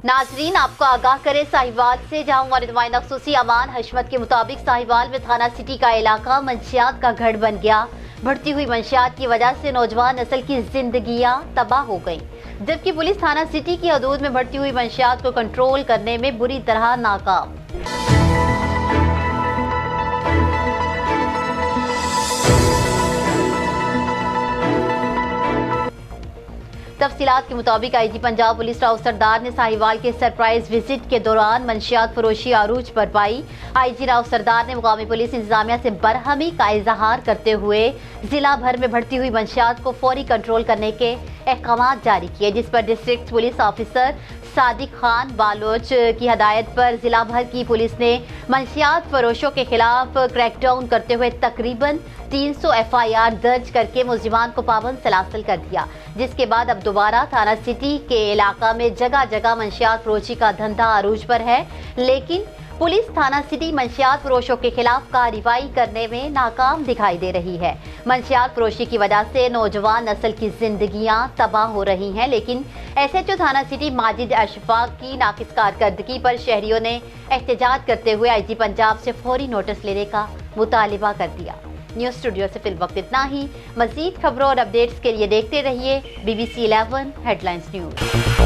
नाजरीन, आपको आगाह करे साहिवाल से, जहां हमारे नुमाइंदा खुसूसी अमान हशमत के मुताबिक साहिवाल में थाना सिटी का इलाका मंशियात का गढ़ बन गया। बढ़ती हुई मंशियात की वजह से नौजवान नस्ल की जिंदगियां तबाह हो गईं, जबकि पुलिस थाना सिटी की हदूद में बढ़ती हुई मंशियात को कंट्रोल करने में बुरी तरह नाकाम। तफसीलात के मुताबिक आईजी पंजाब पुलिस राव सरदार ने साहिवाल के सरप्राइज विजिट के दौरान मंशियात फरोशी अरूज पर पाई। आईजी राव सरदार ने मुकामी पुलिस इंतजामिया से बरहमी का इजहार करते हुए जिला भर में बढ़ती हुई मंशियात को फौरी कंट्रोल करने के अहकाम जारी किए, जिस पर district police officer Sadiq Khan Baloch की हदायत पर जिला भर की पुलिस ने मंशियात फरोशों के खिलाफ क्रैकडाउन करते हुए तकरीबन 300 FIR दर्ज करके मुलजिमान को पाबंद सलासल कर दिया, जिसके बाद अब दोबारा थाना सिटी के इलाका में जगह जगह मंशियात फरोशी का धंधा अरूज पर है। लेकिन पुलिस थाना सिटी मंशियात फरोशों के खिलाफ कार्रवाई करने में नाकाम दिखाई दे रही है। मंशियात फरोशी की वजह से नौजवान नस्ल की जिंदगियां तबाह हो रही हैं, लेकिन SHO थाना सिटी माजिद अशफाक की नाकिस कारकर्दगी पर शहरियों ने एहतजाज करते हुए आईजी पंजाब से फौरी नोटिस लेने का मुतालिबा कर दिया। न्यूज़ स्टूडियो से फिल वक्त इतना ही। मज़ीद खबरों और अपडेट्स के लिए देखते रहिए BBC 11 हेडलाइंस न्यूज़।